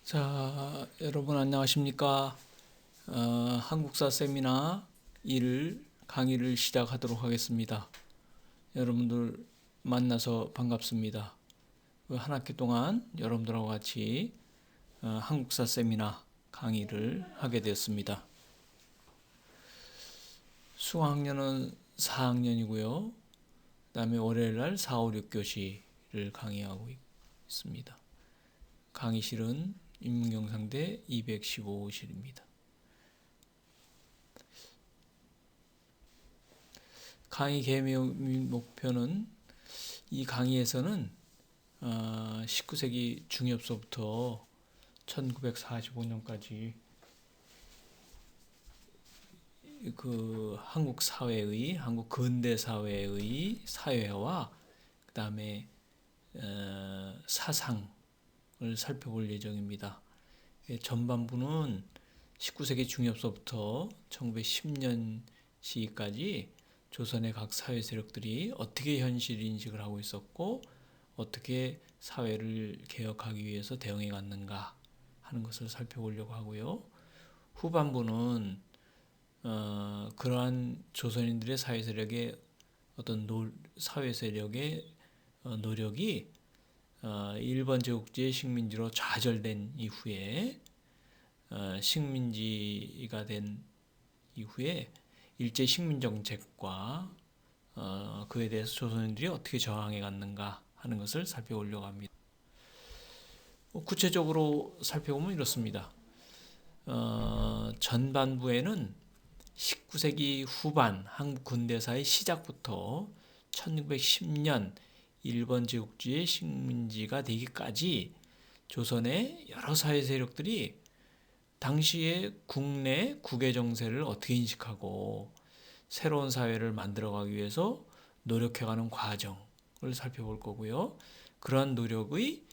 자, 여러분 안녕하십니까? 한국사 세미나 1 강의를 시작하도록 하겠습니다. 여러분들 만나서 반갑습니다. 한 학기 동안 여러분들하고 같이 한국사 세미나 강의를 하게 되었습니다. 수강학년은 4학년이고요. 그 다음에 월요일날 4, 5, 6교시를 강의하고 있습니다. 강의실은 인문경상대 215호실입니다. 강의 개요 목표는 이 강의에서는 19세기 중엽서부터 1945년까지 그 한국 사회의 한국 근대 사회의 사회와 그 다음에 사상을 살펴볼 예정입니다. 전반부는 19세기 중엽서부터 1910년 시기까지 조선의 각 사회 세력들이 어떻게 현실 인식을 하고 있었고 어떻게 사회를 개혁하기 위해서 대응해 갔는가 하는 것을 살펴보려고 하고요. 후반부는 그러한 조선인들의 사회 세력의 어떤 사회 세력의 노력이 일본 제국주의 식민지로 좌절된 이후에 식민지가 된 이후에 일제 식민 정책과 그에 대해서 조선인들이 어떻게 저항해 갔는가 하는 것을 살펴보려고 합니다. 구체적으로 살펴보면 이렇습니다. 전반부에는 19세기 후반 한국 근대사의 시작부터 1910년 일본 제국주의 식민지가 되기까지 조선의 여러 사회 세력들이 당시의 국내 국외 정세를 어떻게 인식하고 새로운 사회를 만들어가기 위해서 노력해가는 과정을 살펴볼 거고요. 그러한 노력의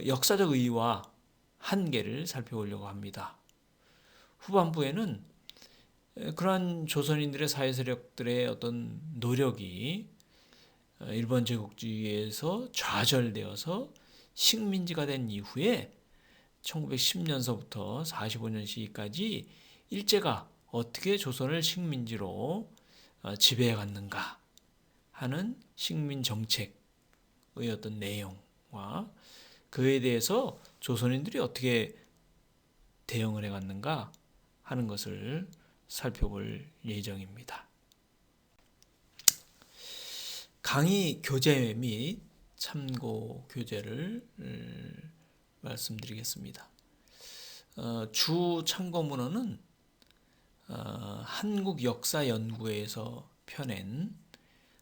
역사적 의의와 한계를 살펴보려고 합니다. 후반부에는 그러한 조선인들의 사회 세력들의 어떤 노력이 일본 제국주의에서 좌절되어서 식민지가 된 이후에 1910년서부터 45년 시기까지 일제가 어떻게 조선을 식민지로 지배해 갔는가 하는 식민 정책의 어떤 내용과 그에 대해서 조선인들이 어떻게 대응을 해 갔는가 하는 것을 살펴볼 예정입니다. 강의 교재 및 참고 교재를 말씀드리겠습니다. 주 참고문헌은 한국역사연구회에서 펴낸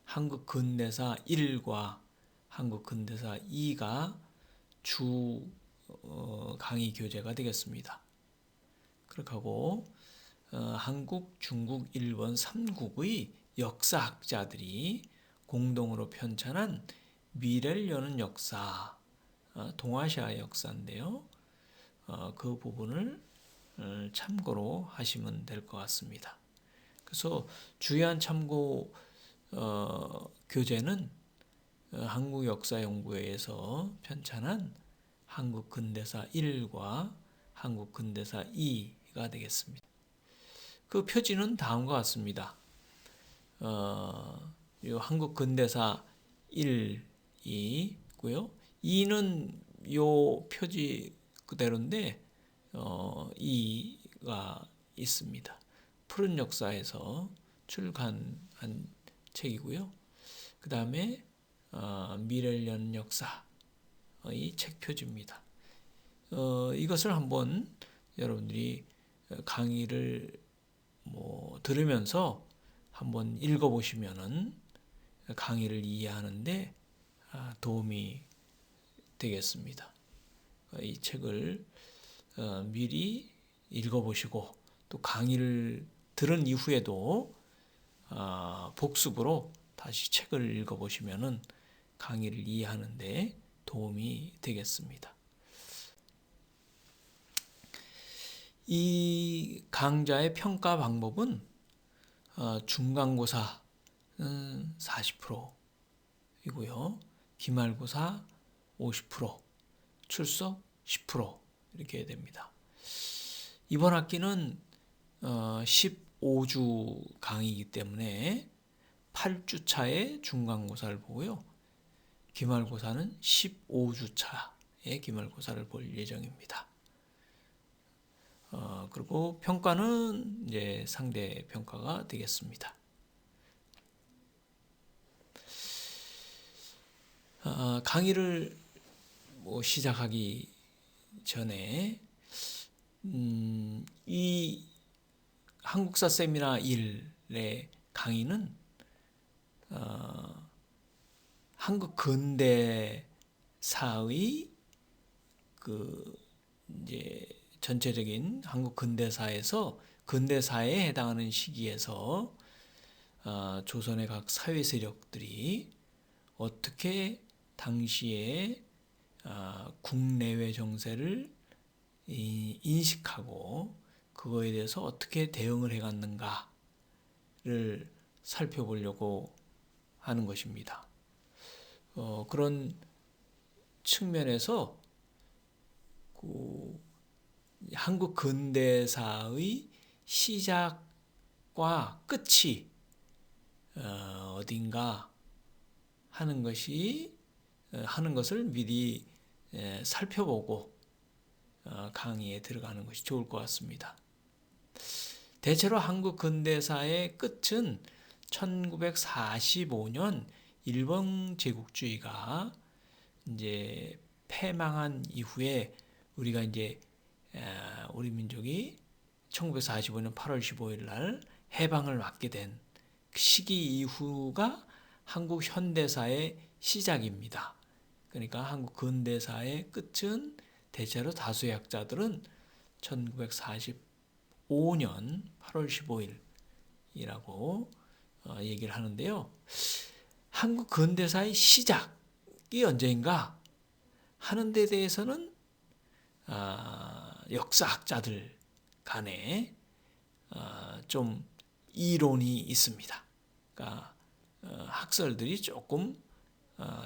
한국 근대사 1과 한국 근대사 2가 주 강의 교재가 되겠습니다. 그렇게 하고 한국, 중국, 일본 3국의 역사학자들이 공동으로 편찬한 미래를 여는 역사, 동아시아 역사인데요. 그 부분을 참고로 하시면 될 것 같습니다. 그래서 주요한 참고 교재는 한국역사연구회에서 편찬한 한국 근대사 1과 한국 근대사 2가 되겠습니다. 그 표지는 다음과 같습니다. 요 한국 근대사 1이 있고요. 2는 요 표지 그대로인데 2가 있습니다. 푸른 역사에서 출간한 책이고요. 그 다음에 미래를 여는 역사의 책 표지입니다. 이것을 한번 여러분들이 강의를 들으면서 한번 읽어보시면은 강의를 이해하는데 도움이 되겠습니다. 이 책을 미리 읽어보시고 또 강의를 들은 이후에도 복습으로 다시 책을 읽어보시면은 강의를 이해하는데 도움이 되겠습니다. 이 강좌의 평가 방법은 중간고사는 40%이고요. 기말고사 50%, 출석 10% 이렇게 됩니다. 이번 학기는 15주 강의이기 때문에 8주차의 중간고사를 보고요. 기말고사는 15주차의 기말고사를 볼 예정입니다. 그리고 평가는 이제 상대 평가가 되겠습니다. 강의를 시작하기 전에 이 한국사 세미나 1의 강의는 한국 근대사의 이제 전체적인 한국 근대사에서 근대사에 해당하는 시기에서 조선의 각 사회 세력들이 어떻게 당시에 국내외 정세를 인식하고 그거에 대해서 어떻게 대응을 해갔는가를 살펴보려고 하는 것입니다. 그런 측면에서 한국 근대사의 시작과 끝이 어딘가 하는 것을 미리 살펴보고 강의에 들어가는 것이 좋을 것 같습니다. 대체로 한국 근대사의 끝은 1945년 일본 제국주의가 이제 패망한 이후에 우리가 이제 우리 민족이 1945년 8월 15일 날 해방을 맞게 된 그 시기 이후가 한국 현대사의 시작입니다. 그러니까 한국 근대사의 끝은 대체로 다수의 학자들은 1945년 8월 15일이라고 얘기를 하는데요. 한국 근대사의 시작이 언제인가 하는 데 대해서는 역사학자들 간에 좀 이론이 있습니다. 그러니까 학설들이 조금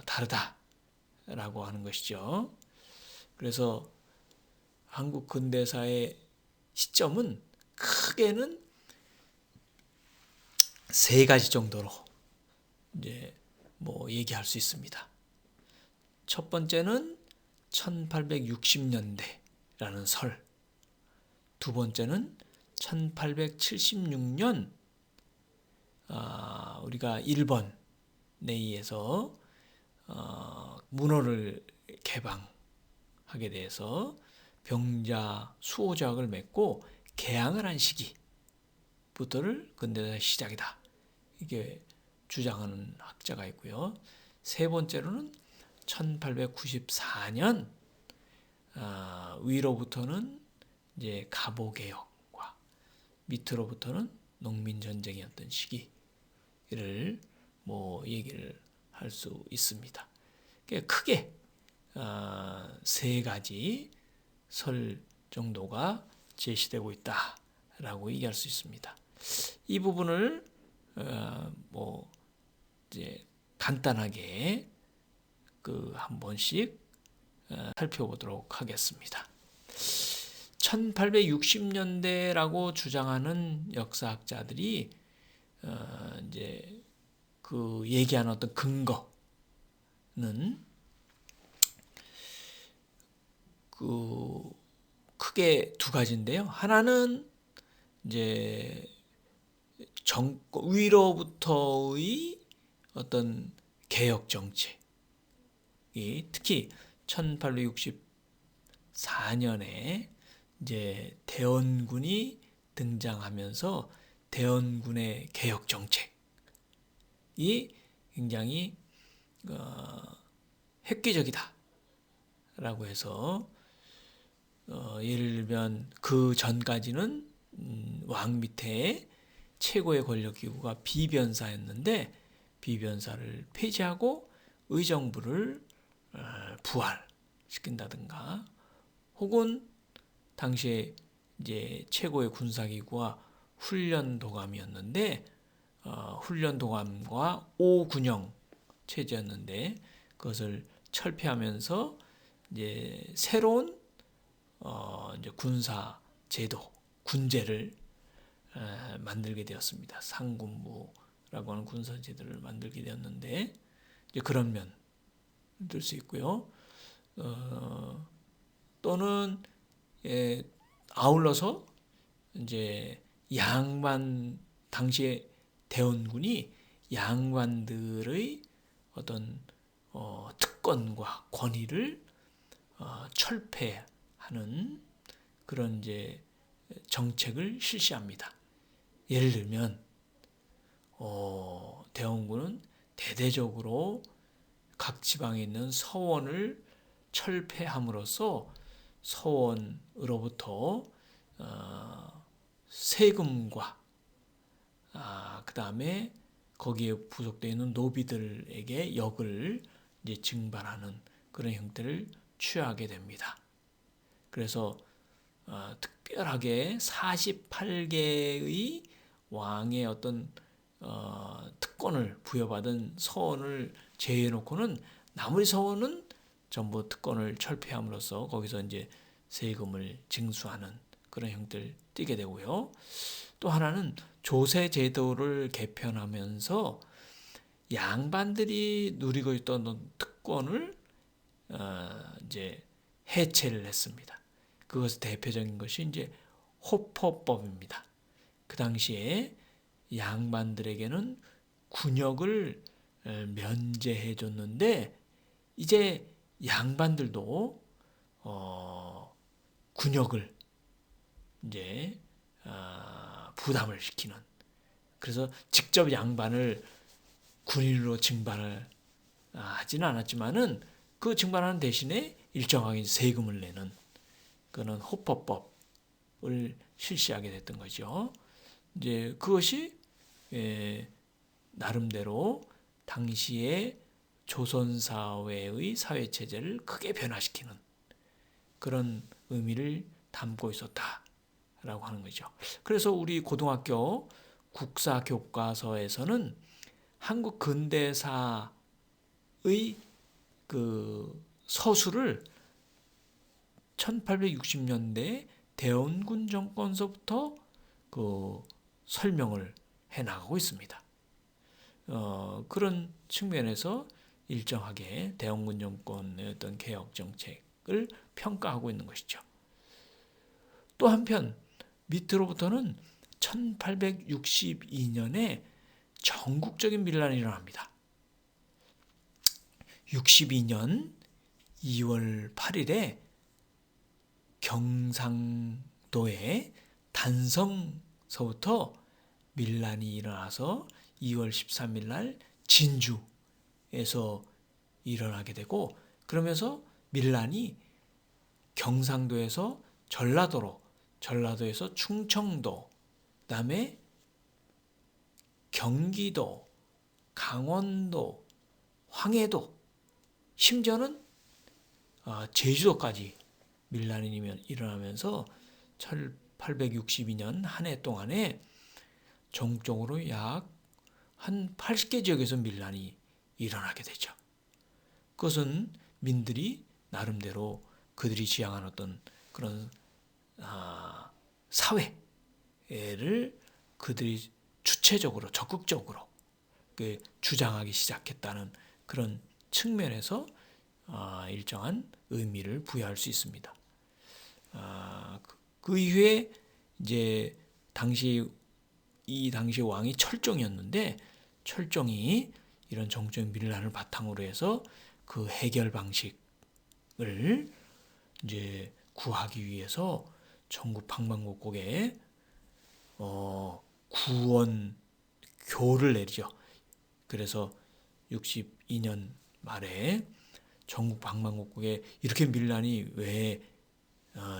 다르다라고 하는 것이죠. 그래서 한국 근대사의 시점은 크게는 세 가지 정도로 이제 얘기할 수 있습니다. 첫 번째는 1860년대라는 설. 두 번째는 1876년 우리가 일본 내에서 문호를 개방하게 돼서 병자 수호조약을 맺고 개항을 한 시기부터를 근대사의 시작이다. 이게 주장하는 학자가 있고요. 세 번째로는 1894년 위로부터는 이제 갑오개혁과 밑으로부터는 농민전쟁이었던 시기를 얘기를 할 수 있습니다. 크게 세 가지 설 정도가 제시되고 있다라고 얘기할 수 있습니다. 이 부분을 이제 간단하게 한 번씩 살펴보도록 하겠습니다. 1860년대라고 주장하는 역사학자들이 이제 얘기하는 어떤 근거는 크게 두 가지인데요. 하나는 이제 위로부터의 어떤 개혁 정책이 특히 1864년에 이제 대원군이 등장하면서 대원군의 개혁 정책이 굉장히 획기적이다라고 해서 예를 들면 그 전까지는 왕 밑에 최고의 권력 기구가 비변사였는데 비변사를 폐지하고 의정부를 부활시킨다든가 혹은 당시에 이제 최고의 군사기구가 훈련도감이었는데 훈련도감과 5군영 체제였는데 그것을 철폐하면서 이제 새로운 이제 군사 제도, 군제를 만들게 되었습니다. 상군부라고 하는 군사 제도를 만들게 되었는데 이제 그런 면 들 수 있고요. 또는 아울러서 이제 양반 당시에 대원군이 양반들의 어떤 특권과 권위를 철폐하는 그런 이제 정책을 실시합니다. 예를 들면 대원군은 대대적으로 각 지방에 있는 서원을 철폐함으로써 서원으로부터 세금과 그 다음에 거기에 부속되어 있는 노비들에게 역을 이제 증발하는 그런 형태를 취하게 됩니다. 그래서 특별하게 48개의 왕의 어떤 특권을 부여받은 서원을 제외해놓고는 나머지 서원은 전부 특권을 철폐함으로써 거기서 이제 세금을 징수하는 그런 형태를 띠게 되고요. 또 하나는 조세 제도를 개편하면서 양반들이 누리고 있던 특권을 이제 해체를 했습니다. 그것의 대표적인 것이 이제 호포법입니다. 그 당시에 양반들에게는 군역을 면제해 줬는데 이제 양반들도 군역을 이제 부담을 시키는, 그래서 직접 양반을 군인으로 징발을 하지는 않았지만은 그 징발하는 대신에 일정하게 세금을 내는 그런 호포법을 실시하게 됐던 거죠. 이제 그것이 나름대로 당시의 조선 사회의 사회 체제를 크게 변화시키는 그런 의미를 담고 있었다라고 하는 거죠. 그래서 우리 고등학교 국사 교과서에서는 한국 근대사의 그 서술을 1860년대 대원군 정권서부터 그 설명을 해 나가고 있습니다. 그런 측면에서 일정하게 대원군 정권의 어떤 개혁 정책을 평가하고 있는 것이죠. 또 한편 밑으로부터는 1862년에 전국적인 밀란이 일어납니다. 62년 2월 8일에 경상도의 단성서부터 밀란이 일어나서 2월 13일 날 진주에서 일어나게 되고, 그러면서 밀란이 경상도에서 전라도로, 전라도에서 충청도, 그다음에 경기도, 강원도, 황해도, 심지어는 제주도까지 밀란이 일어나면서 1862년 한 해 동안에 전국적으로 약 한 80개 지역에서 밀란이 일어나게 되죠. 그것은 민들이 나름대로 그들이 지향한 어떤 그런 사회를 그들이 주체적으로 적극적으로 주장하기 시작했다는 그런 측면에서 일정한 의미를 부여할 수 있습니다. 그 이후에 이제 이 당시 왕이 철종이었는데, 철종이 이런 정치적 밀란을 바탕으로 해서 그 해결 방식을 이제 구하기 위해서 전국 방방곡곡에 구원교를 내리죠. 그래서 62년 말에 전국 방방곡곡에 이렇게 밀란이 왜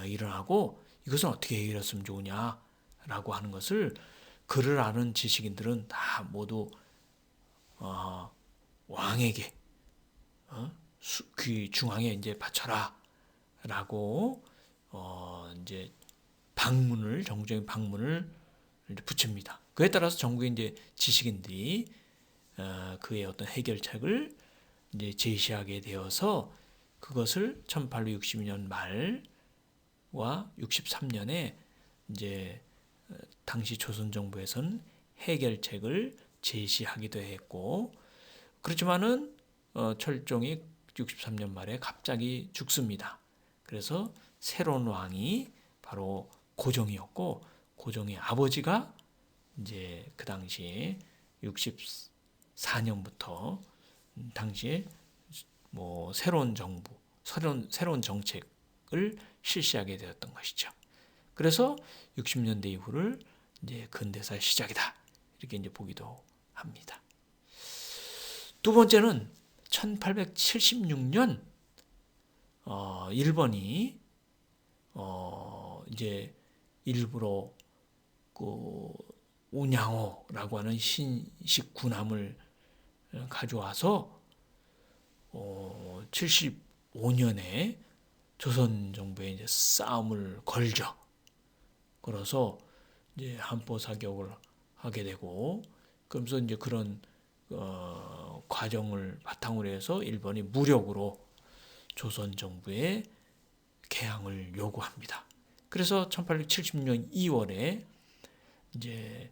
일어나고 이것은 어떻게 해결했으면 좋으냐라고 하는 것을 글을 아는 지식인들은 다 모두 왕에게 귀 중앙에 이제 바쳐라라고 이제 정부적인 방문을 이제 붙입니다. 그에 따라서 전국의 이제 지식인들이 그의 어떤 해결책을 이제 제시하게 되어서 그것을 1862년 말 63년에 이제 당시 조선 정부에서는 해결책을 제시하기도 했고, 그렇지만은 철종이 63년 말에 갑자기 죽습니다. 그래서 새로운 왕이 바로 고종이었고, 고종의 아버지가 이제 그 당시에 64년부터 당시에 뭐 새로운 정부, 새로운 정책을 실시하게 되었던 것이죠. 그래서 60년대 이후를 이제 근대사의 시작이다, 이렇게 이제 보기도 합니다. 두 번째는 1876년 일본이 이제 일부러 그 운양호라고 하는 신식 군함을 가져와서 75년에 조선 정부에 이제 싸움을 걸죠. 그래서 이제 한포 사격을 하게 되고, 그러면서 이제 그런 과정을 바탕으로 해서 일본이 무력으로 조선 정부에 개항을 요구합니다. 그래서 1876년 2월에 이제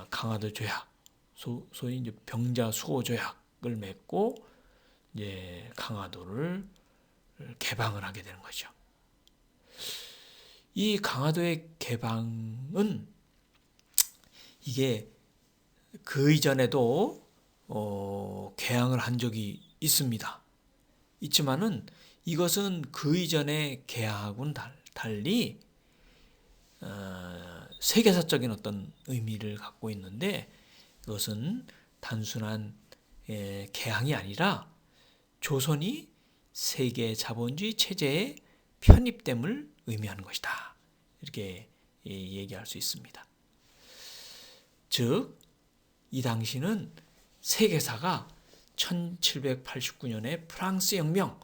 강화도 조약, 소위 이제 병자 수호 조약을 맺고 이제 강화도를 개방을 하게 되는 거죠. 이 강화도의 개방은 이게 그 이전에도 개항을 한 적이 있습니다. 있지만은 이것은 그 이전에 개항하고는 달리 세계사적인 어떤 의미를 갖고 있는데, 이것은 단순한 개항이 아니라 조선이 세계 자본주의 체제에 편입됨을 의미하는 것이다, 이렇게 얘기할 수 있습니다. 즉, 이 당시는 세계사가 1789년에 프랑스 혁명이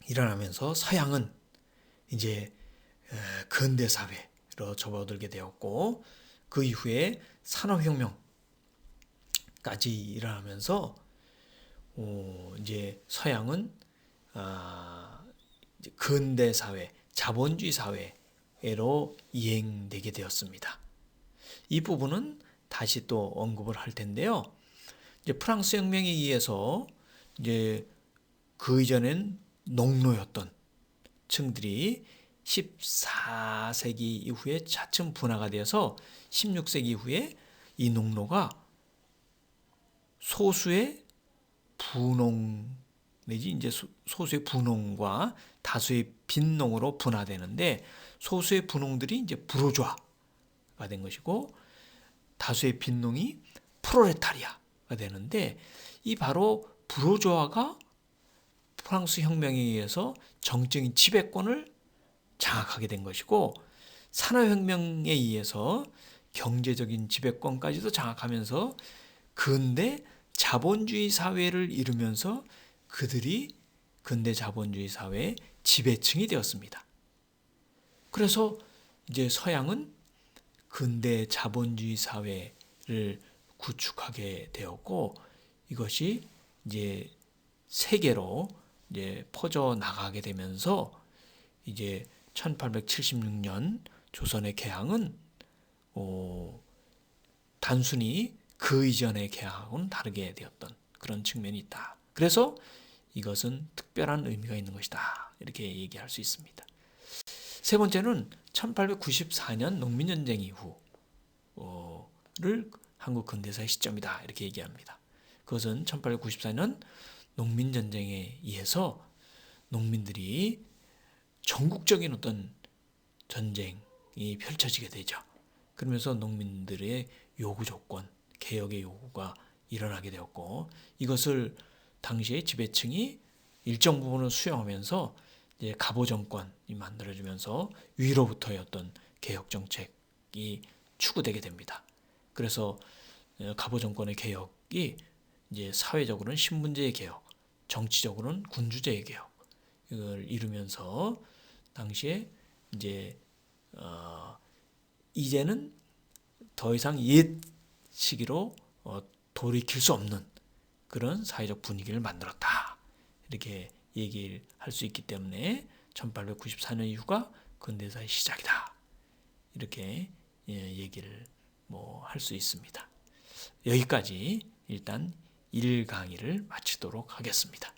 일어나면서 서양은 이제 근대 사회로 접어들게 되었고, 그 이후에 산업혁명까지 일어나면서 이제 서양은 근대 사회, 자본주의 사회로 이행되게 되었습니다. 이 부분은 다시 또 언급을 할 텐데요. 이제 프랑스 혁명에 의해서 이제 그 이전엔 농노였던 층들이 14세기 이후에 차츰 분화가 되어서 16세기 이후에 이 농노가 소수의 부농 내지 이제 소수의 부농과 다수의 빈농으로 분화되는데, 소수의 부농들이 이제 부르주아가 된 것이고 다수의 빈농이 프롤레타리아가 되는데, 이 바로 부르주아가 프랑스 혁명에 의해서 정적인 지배권을 장악하게 된 것이고, 산업혁명에 의해서 경제적인 지배권까지도 장악하면서 근대 자본주의 사회를 이루면서 그들이 근대 자본주의 사회의 지배층이 되었습니다. 그래서 이제 서양은 근대 자본주의 사회를 구축하게 되었고, 이것이 이제 세계로 이제 퍼져 나가게 되면서 이제 1876년 조선의 개항은 단순히 그 이전의 개항하고는 다르게 되었던 그런 측면이 있다. 그래서 이것은 특별한 의미가 있는 것이다, 이렇게 얘기할 수 있습니다. 세 번째는 1894년 농민전쟁 이후를 한국 근대사의 시점이다, 이렇게 얘기합니다. 그것은 1894년 농민전쟁에 의해서 농민들이 전국적인 어떤 전쟁이 펼쳐지게 되죠. 그러면서 농민들의 요구 조건, 개혁의 요구가 일어나게 되었고, 이것을 당시의 지배층이 일정 부분을 수용하면서 이제 갑오 정권이 만들어지면서 위로부터의 어떤 개혁 정책이 추구되게 됩니다. 그래서 갑오 정권의 개혁이 이제 사회적으로는 신분제의 개혁, 정치적으로는 군주제의 개혁, 이걸 이루면서 당시에 이제 이제는 더 이상 옛 시기로 돌이킬 수 없는 그런 사회적 분위기를 만들었다, 이렇게 얘기를 할 수 있기 때문에 1894년 이후가 근대사의 시작이다. 이렇게 얘기를 할 수 있습니다. 여기까지 일단 1강의를 마치도록 하겠습니다.